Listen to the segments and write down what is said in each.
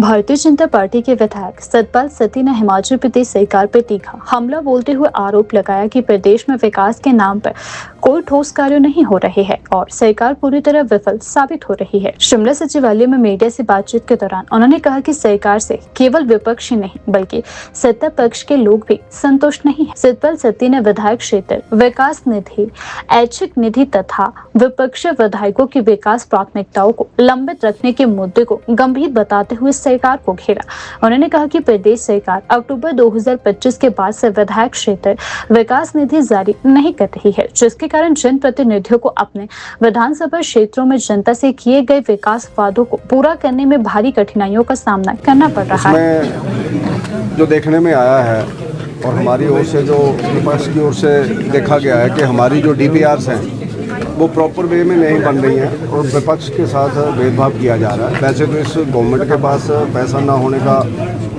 Bharatiya Janata party के विधायक सतपाल सत्ती ने हिमाचल प्रदेश सरकार पर तीखा हमला बोलते हुए आरोप लगाया कि प्रदेश में विकास के नाम पर कोई ठोस कार्य नहीं हो रहे हैं और सरकार पूरी तरह विफल साबित हो रही है। शिमला सचिवालय में मीडिया से बातचीत के दौरान उन्होंने कहा कि सरकार से केवल विपक्ष ही नहीं बल्कि सत्ता पक्ष के लोग भी संतुष्ट नहीं है। सतपाल सत्ती ने विधायक क्षेत्र विकास निधि, ऐच्छिक निधि तथा विपक्षी विधायकों की विकास प्राथमिकताओं को लंबित रखने के मुद्दे को गंभीर बताते हुए सरकार को घेरा। उन्होंने कहा कि प्रदेश सरकार अक्टूबर 2025 के बाद से विधायक क्षेत्र विकास निधि जारी नहीं कर रही है, जिसके कारण जनप्रतिनिधियों को अपने विधानसभा क्षेत्रों में जनता से किए गए विकास वादों को पूरा करने में भारी कठिनाइयों का सामना करना पड़ रहा है। जो देखने में आया है और हमारी ओर से जो विपक्ष की ओर से देखा गया है कि हमारी जो DPRs हैं वो प्रॉपर वे में नहीं बन रही हैं और विपक्ष के साथ भेदभाव किया जा रहा है। वैसे तो इस गवर्नमेंट के पास पैसा ना होने का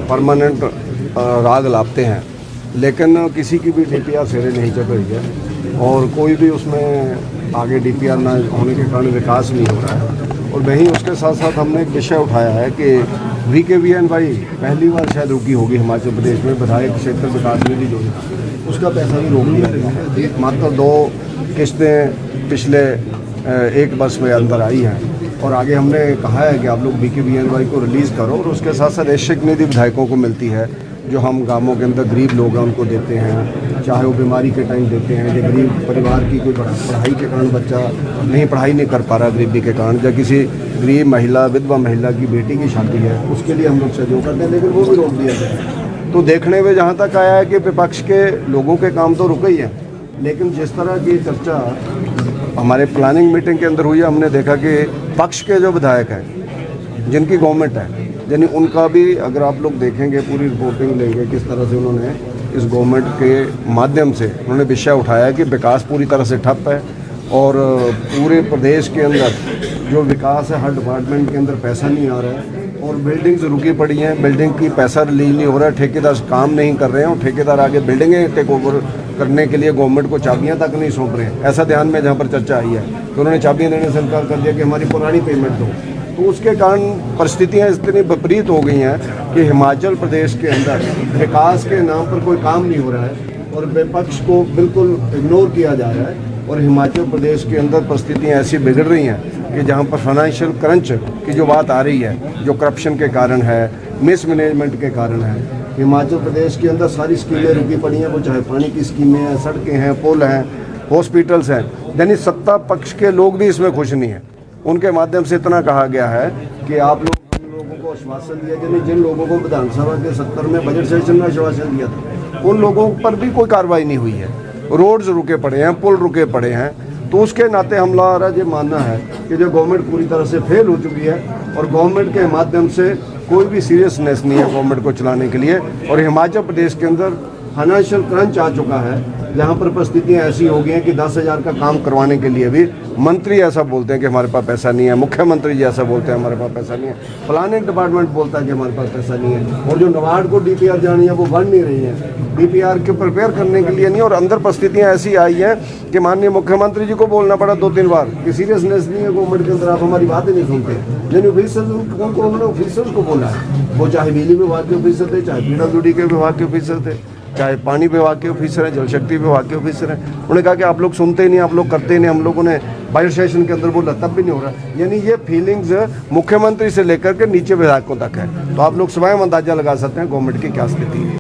परमानेंट राग लापते हैं, लेकिन किसी की भी DPR सिरे नहीं चढ़ रही है और कोई भी उसमें आगे DPR ना होने के कारण विकास नहीं हो रहा है। और वहीं उसके साथ साथ हमने एक विषय उठाया है कि VKVNY पहली बार शायद रुकी होगी हिमाचल प्रदेश में विधायक क्षेत्र विकास निधि योजना, उसका पैसा भी रोक दिया गया। मात्र 2 किस्तें पिछले एक वर्ष में अंदर आई हैं और आगे हमने कहा है कि आप लोग VKVNY को रिलीज़ करो और उसके साथ साथ ऐच्छिक निधि विधायकों को मिलती है जो हम गांवों के अंदर गरीब लोग हैं उनको देते हैं, चाहे वो बीमारी के टाइम देते हैं, या गरीब परिवार की कोई पढ़ाई के कारण बच्चा पढ़ाई नहीं कर पा रहा गरीबी के कारण, या किसी गरीब महिला विधवा महिला की बेटी की शादी है उसके लिए हम लोग सहयोग करते हैं, लेकिन वो भी रोक दिया जाए। तो देखने में जहाँ तक आया है कि विपक्ष के लोगों के काम तो रुके ही हैं, लेकिन जिस तरह की चर्चा हमारे प्लानिंग मीटिंग के अंदर हुई है, हमने देखा कि पक्ष के जो विधायक हैं जिनकी गवर्नमेंट है, यानी उनका भी अगर आप लोग देखेंगे पूरी रिपोर्टिंग लेंगे किस तरह से उन्होंने इस गवर्नमेंट के माध्यम से उन्होंने विषय उठाया कि विकास पूरी तरह से ठप है और पूरे प्रदेश के अंदर जो विकास है हर डिपार्टमेंट के अंदर पैसा नहीं आ रहा है और बिल्डिंग्स रुकी पड़ी हैं, बिल्डिंग की पैसा रिलीज नहीं हो रहा है, ठेकेदार काम नहीं कर रहे हैं और ठेकेदार आगे बिल्डिंगें टेक ओवर करने के लिए गवर्नमेंट को चाबियां तक नहीं सौंप रहे हैं। ऐसा ध्यान में जहाँ पर चर्चा आई है तो उन्होंने चाबियां देने से इनकार कर दिया कि हमारी पुरानी पेमेंट दो। तो उसके कारण परिस्थितियाँ इतनी विपरीत हो गई हैं कि हिमाचल प्रदेश के अंदर विकास के नाम पर कोई काम नहीं हो रहा है और विपक्ष को बिल्कुल इग्नोर किया जा रहा है और हिमाचल प्रदेश के अंदर परिस्थितियाँ ऐसी बिगड़ रही हैं कि जहाँ पर फाइनेंशियल क्रंच की जो बात आ रही है, जो करप्शन के कारण है, मिसमैनेजमेंट के कारण है, हिमाचल प्रदेश के अंदर सारी स्कीमें रुकी पड़ी हैं, वो चाहे पानी की स्कीमें हैं, सड़कें हैं, पुल हैं, हॉस्पिटल्स हैं, यानी सत्ता पक्ष के लोग भी इसमें खुश नहीं हैं। उनके माध्यम से इतना कहा गया है कि आप लोग हम लोगों को आश्वासन दिया, यानी जिन लोगों को विधानसभा के 70 में बजट सेशन में आश्वासन दिया था उन लोगों पर भी कोई कार्रवाई नहीं हुई है। रोड्स रुके पड़े हैं, पुल रुके पड़े हैं। तो उसके नाते हमारा ये मानना है कि जो गवर्नमेंट पूरी तरह से फेल हो चुकी है और गवर्नमेंट के माध्यम से कोई भी सीरियसनेस नहीं है गवर्नमेंट को चलाने के लिए और हिमाचल प्रदेश के अंदर फाइनेंशियल क्रंच आ चुका है, जहाँ पर परिस्थितियाँ ऐसी हो गई हैं कि 10,000 का काम करवाने के लिए भी मंत्री ऐसा बोलते हैं कि हमारे पास पैसा नहीं है, मुख्यमंत्री जी ऐसा बोलते हैं हमारे पास पैसा नहीं है, प्लानिंग डिपार्टमेंट बोलता है कि हमारे पास पैसा नहीं है और जो नबार्ड को DPR जानी है वो बन नहीं रही है, DPR के प्रिपेयर करने के लिए नहीं। और अंदर परिस्थितियाँ ऐसी आई हैं कि माननीय मुख्यमंत्री जी को बोलना पड़ा 2-3 बार कि सीरियसनेस नहीं है गवर्नमेंट के अंदर, आप हमारी बातें नहीं सुनते। लेकिन ऑफिसर्स उन्होंने ऑफिसर्स को बोला है, वो चाहे बिजली विभाग के ऑफिसर थे, चाहे PWD के विभाग के ऑफिसर थे, चाहे पानी विभाग के ऑफिसर हैं, जल शक्ति विभाग के ऑफिसर हैं। उन्होंने कहा कि आप लोग सुनते ही नहीं, आप लोग करते ही नहीं। हम लोगों ने बजट सेशन के अंदर बोला तब भी नहीं हो रहा। यानी ये फीलिंग्स मुख्यमंत्री से लेकर के नीचे विधायकों तक है। तो आप लोग स्वयं अंदाजा लगा सकते हैं गवर्नमेंट की क्या स्थिति है।